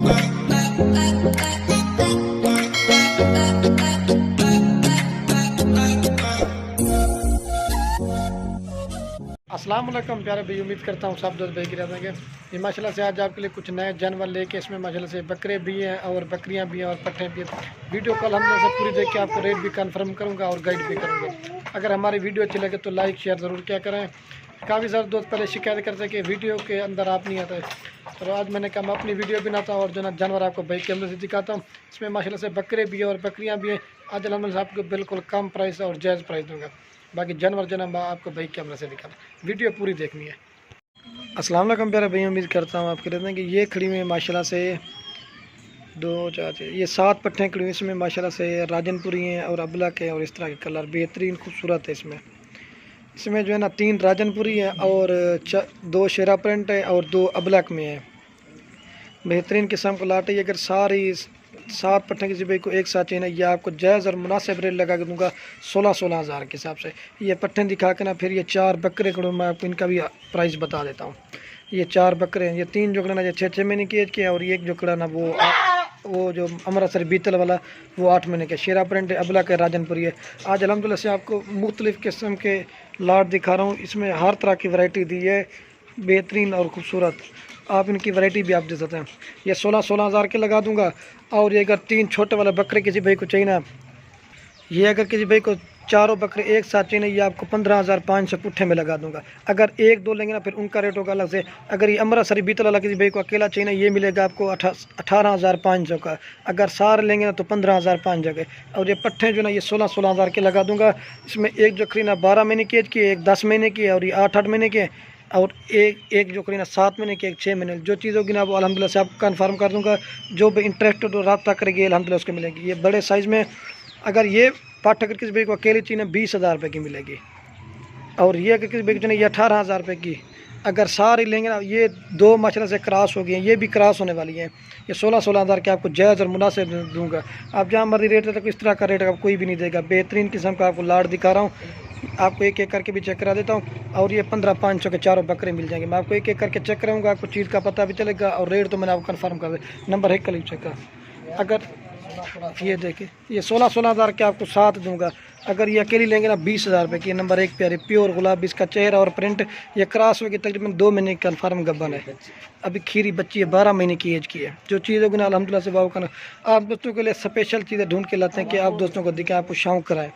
अस्सलाम वालेकुम प्यारे भाई, उम्मीद करता हूँ सब दोस्त भाई की रहेंगे। ये माशाल्लाह से आज आपके लिए कुछ नए जानवर लेके इसमें माशाल्लाह से बकरे भी हैं और बकरियां भी हैं और पट्ठे भी हैं। वीडियो कॉल हम से पूरी देख के आपको रेट भी कंफर्म करूँगा और गाइड भी करूँगा। अगर हमारी वीडियो अच्छी लगे तो लाइक शेयर ज़रूर क्या करें। काफ़ी सारे दोस्त पहले शिकायत करते कि वीडियो के अंदर आप नहीं आते, तो आज मैंने कहा मैं अपनी वीडियो बनाता हूँ और जो ना जानवर आपको भाई कैमरे से दिखाता हूँ। इसमें माशाल्लाह से बकरे भी हैं और बकरियाँ भी हैं। आज अलहमदुलिल्लाह आपको बिल्कुल कम प्राइस और जायज़ प्राइस दूँगा। बाकी जानवर जो ना मैं आपको भाई कैमरे से दिखाता, वीडियो पूरी देखनी है। अस्सलाम वालेकुम प्यारे भाई, उम्मीद करता हूँ आप कह रहे हैं कि ये खड़ी हुई है माशाल्लाह से 2 4 ये 7 पट्ठें खड़ी हुई। इसमें माशाल्लाह से राजनपुरी हैं और अबलक है और इस तरह के कलर बेहतरीन खूबसूरत है। इसमें जो है ना 3 राजनपुरी है और 2 शेरा प्रिंट है और 2 अबलक में है। बेहतरीन किस्म को लाट है। अगर सारी 7 पट्ठे किसी भाई को एक साथ चाहिए ना, ये आपको जायज़ और मुनासिब रेट लगा के दूँगा 16-16 हज़ार के हिसाब से। ये पट्ठे दिखा के ना फिर ये 4 बकरे खड़ो, मैं आपको इनका भी प्राइस बता देता हूँ। ये 4 बकरे हैं। ये 3 जोकड़ा ना जो 6-6 महीने की एज के, और एक जोकड़ा ना वो जो अमृतसर बीतल वाला वो 8 महीने के शेरा प्रिंट अबला के राजनपुरी है। आज अलहमदुलिल्लाह से आपको मुख्तलिफ़ किस्म के लाट दिखा रहा हूँ। इसमें हर तरह की वैरायटी दी है, बेहतरीन और ख़ूबसूरत। आप इनकी वैरायटी भी आप दे सकते हैं। ये 16-16 हज़ार के लगा दूंगा। और ये अगर 3 छोटे वाले बकरे किसी भाई को चाहिए ना, ये अगर किसी भाई को चारों बकरे एक साथ चाहिए ना, ये आपको 15,500 पुट्ठे में लगा दूंगा। अगर 1-2 लेंगे ना फिर उनका रेट होगा अलग से। अगर ये अमृतसरी बीतल वाला किसी भाई को अकेला चाहिए ना, ये मिलेगा आपको 18,500 का। अगर सारे लेंगे ना तो 15,500 के। और ये पट्ठे जो ना ये 16-16 हज़ार के लगा दूंगा। इसमें एक जो खरीना 12 महीने की एज की है, एक 10 महीने की है और ये 8-8 महीने के, और एक जो करीना 7 महीने की, एक 6 महीने। जो चीज़ होगी ना वो अल्हम्दुलिल्लाह से आपको कन्फर्म कर दूंगा। जो भी इंटरेस्टेड हो रब्ता करेगी अल्हम्दुलिल्लाह उसको मिलेगी। ये बड़े साइज़ में अगर ये पाठ अगर किसी भाई को अकेली चीज़ 20,000 रुपये की मिलेगी। और ये अगर किसी भाई को ये 18,000 रुपये की। अगर सारी लेंगे ना, ये 2 माशाल्लाह से क्रॉस हो गई हैं, ये भी क्रॉस होने वाली हैं। ये 16-16 हज़ार के आपको जायज़ और मुनासिब दूंगा। आप जहाँ मर्जी रेट देते इस तरह का रेट आपको कोई भी नहीं देगा। बेहतरीन किस्म का आपको लाट दिखा रहा हूँ। आपको एक एक करके भी चेक करा देता हूँ। और ये 15,500 के चारों बकरे मिल जाएंगे। मैं आपको एक एक करके चेक कराऊंगा, आपको चीज़ का पता भी चलेगा और रेट तो मैंने आपको कंफर्म कर दिया। नंबर 1 का लिख चेक का। अगर ये देखिए ये 16-16 हज़ार के आपको 7 दूंगा। अगर ये अकेली लेंगे ना 20,000 रुपये की। नंबर 1 प्यारी प्योर गुलाब, इसका चेहरा और प्रिंट ये क्रॉस होगी। तकरीबन 2 महीने की कन्फर्म गब्बन है। अभी खीरी बच्ची है, 12 महीने की एज की है। जो चीज़ होगी ना अल्हम्दुलिल्लाह से बाबू का आप दोस्तों के लिए स्पेशल चीज़ें ढूंढ के लाते हैं कि आप दोस्तों को दिखाएं, आपको शौक कराएं।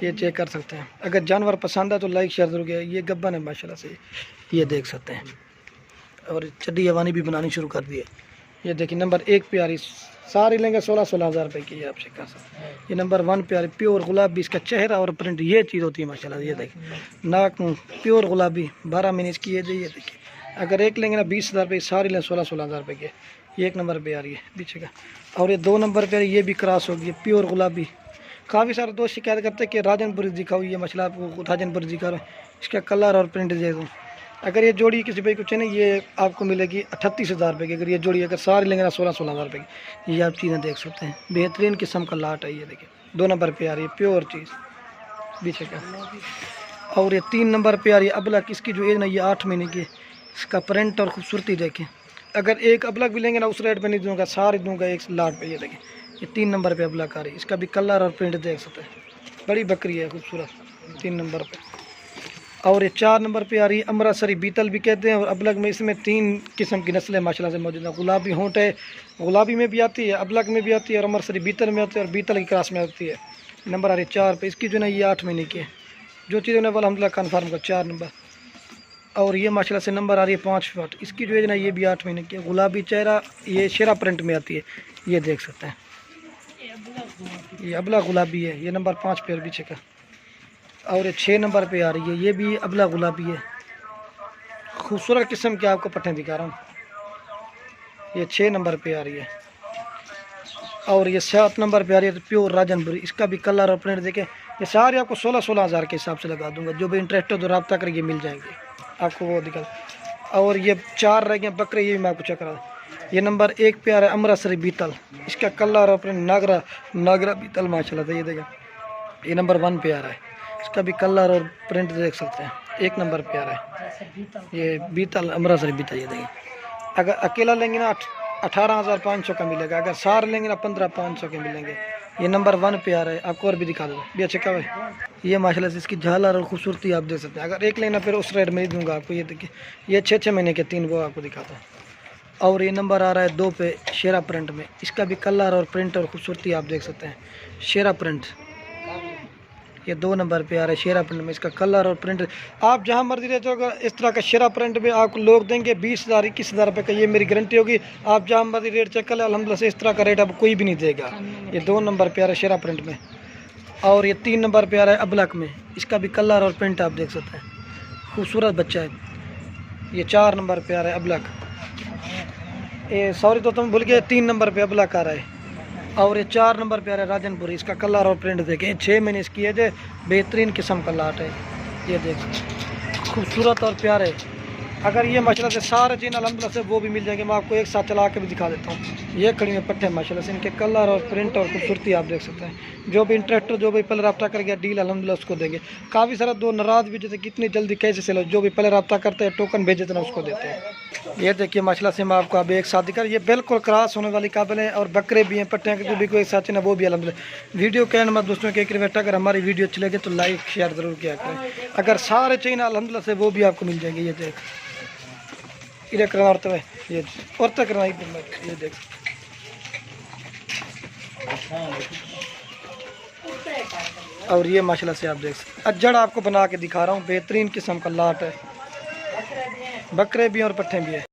ये चेक कर सकते हैं। अगर जानवर पसंद है तो लाइक शेयर जरूर किया। ये गब्बन है माशाल्लाह से, ये देख सकते हैं। और चड्डी हवानी भी बनानी शुरू कर दी है। ये देखिए नंबर 1 प्यारी, सारी लेंगे 16-16 हज़ार रुपये की। आपसे कहा सर ये नंबर 1 प्यारी प्योर गुलाबी, इसका चेहरा और प्रिंट ये चीज़ होती है माशाल्लाह। ये देखिए नाक प्योर गुलाबी, 12 महीने इसकी ये देखिए। अगर एक लेंगे ना 20,000 रुपये, सारी लें 16-16 हज़ार रुपये की। ये 1 नंबर पे आ रही है पीछे का। और ये 2 नंबर पे ये भी क्रॉस होगी, प्योर गुलाबी। काफ़ी सारे दोस्त शिकायत करते हैं कि राजनपुरी दिखाओ, ये मछला आपको राजनपुरी दिखा रहा है। इसका कलर और प्रिंट दे दूँ। अगर ये जोड़ी किसी भाई को चाहिए ये आपको मिलेगी 38,000 रुपये की। अगर ये जोड़ी अगर सारे लेंगे ना 16-16 हज़ार रुपये की। ये आप चीज़ें देख सकते हैं, बेहतरीन किस्म का लाट है। ये देखिए 2 नंबर पे आ रही है प्योर चीज़ पीछे का। और ये 3 नंबर पे आ रही है अबलक, इसकी जो एज ना ये 8 महीने की है। इसका प्रिंट और खूबसूरती देखें। अगर एक अबलक भी लेंगे ना उस रेट पर नहीं दूँगा, सारे दूँगा एक लाट पे। ये देखिए ये 3 नंबर पे अबलक आ रही है। इसका भी कलर और प्रिंट देख सकते हैं। बड़ी बकरी है खूबसूरत 3 नंबर पे। और ये 4 नंबर पे आ रही है अमृतसरी बीतल भी कहते हैं। और अबलग में इसमें 3 किस्म की नस्लें माशाल्लाह से मौजूद हैं। गुलाबी होंठ है, गुलाबी में भी आती है, अबलग में भी आती है और अमृतसरी बीतल में आती है और बीतल की क्रॉस में आती है। नंबर आ रही है 4 पे। इसकी जो ना ये 8 महीने की है। जो चीज़ ने अलहमदुलिल्लाह कन्फर्म कर 4 नंबर। और ये माशाल्लाह से नंबर आ रही है 5 फुट। इसकी जो है ना ये भी 8 महीने की है। गुलाबी चेहरा, ये शेरा प्रिंट में आती है। ये देख सकते हैं, ये अबला गुलाबी है। ये नंबर 5 पे पीछे का। और ये 6 नंबर पे आ रही है, ये भी अबला गुलाबी है। खूबसूरत किस्म के आपको पट्टे दिखा रहा हूँ। ये 6 नंबर पे आ रही है। और ये 7 नंबर पे आ रही है प्योर राजनपुरी। इसका भी कलर और प्रिंट देखें। ये सारे आपको 16-16 हज़ार के हिसाब से लगा दूंगा। जो भी इंटरेस्ट हो तो रब्ता करके मिल जाएंगे आपको, वो दिखा। और ये 4 रह गए बकरे, ये भी मैं आपको चेक करा। ये नंबर 1 पे आ रहा है अमृतसरी बीतल। इसका कलर और प्रिंट नागरा बीतल माशाल्लाह से। ये देखें ये नंबर 1 पे आ रहा है। इसका भी कलर और प्रिंट देख सकते हैं। 1 नंबर पे आ रहा है ये बीतल, अमृतसरी बीतल। ये देखिए अगर अकेला लेंगे ना 18,500 का मिलेगा। अगर सार लेंगे ना 15,500 के मिलेंगे। ये नंबर 1 पे आ रहा है। आपको और भी दिखा दो भी अच्छा क्या है। ये माशाल्लाह से इसकी झालर और खूबसूरती आप देख सकते हैं। अगर एक लेना फिर उस रेट में ही दूंगा आपको। ये देखिए, ये 6 महीने के 3 वो आपको दिखाता हूँ। और ये नंबर आ रहा है 2 पे शेरा प्रिंट में। इसका भी कलर और प्रिंट और खूबसूरती आप देख सकते हैं। शेरा प्रिंट ये 2 नंबर पे आ रहा है शेरा प्रिंट में। इसका कलर और प्रिंट आप जहाँ मर्जी रहते हो, अगर इस तरह का शेरा प्रिंट में आपको लोग देंगे 20,000 21,000 रुपये का, ये मेरी गारंटी होगी। आप जहाँ मर्जी रेट चेक कर ले, अल्हम्दुलिल्लाह से इस तरह का रेट अब कोई भी नहीं देगा। ये 2 नंबर पे आ रहा है शेरा प्रिंट में। और ये 3 नंबर पे आ रहा है अबलक में। इसका भी कलर और प्रिंट आप देख सकते हैं। खूबसूरत बच्चा है। ये 4 नंबर पे आ रहा है अबलक। ये सॉरी तो तुम भूल गए, 3 नंबर पे अबलक आ रहा है। और ये 4 नंबर पे आ रहा है राजनपुरी। इसका कलर और प्रिंट देखें। 6 महीने इसकी है जो बेहतरीन किस्म का लाट है। ये देख खूबसूरत और प्यारे। अगर ये माशाल्लाह से सारे चीन अल्हम्दुलिल्लाह से वो भी मिल जाएंगे। मैं आपको एक साथ चला के भी दिखा देता हूँ। ये खड़ी में पट्टे माशाल्लाह से, इनके कलर और प्रिंट और खूबसूरती आप देख सकते हैं। जो भी इंटरेक्टर जो भी पहले रब्ता कर गया डील अल्हम्दुलिल्लाह उसको देंगे। काफ़ी सारा 2 नाराज़ भी जैसे कितनी जल्दी कैसे सेल हो, जो भी पहले रब्ता करते हैं टोकन भेजे थे उसको देते हैं। ये देखिए माशाल्लाह से मैं आपको अब एक साथ दिखा, ये बिल्कुल क्रॉस होने वाली काबिल है। और बकरे भी हैं, पट्टे के भी कोई साथ ना वो भी अल्हम्दुलिल्लाह। वीडियो कहने मत दोस्तों के रिवेट, अगर हमारी वीडियो अच्छी लगे तो लाइक शेयर ज़रूर किया करें। अगर सारे चाहिए ना अल्हम्दुलिल्लाह से वो भी आपको मिल जाएंगे। ये देख इधर करना और ये और तक करना ये देख। और ये माशाल्लाह से आप देख सकते, अज्जड़ आपको बना के दिखा रहा हूँ। बेहतरीन किस्म का लाट है। बकरे भी और पट्ठे भी है।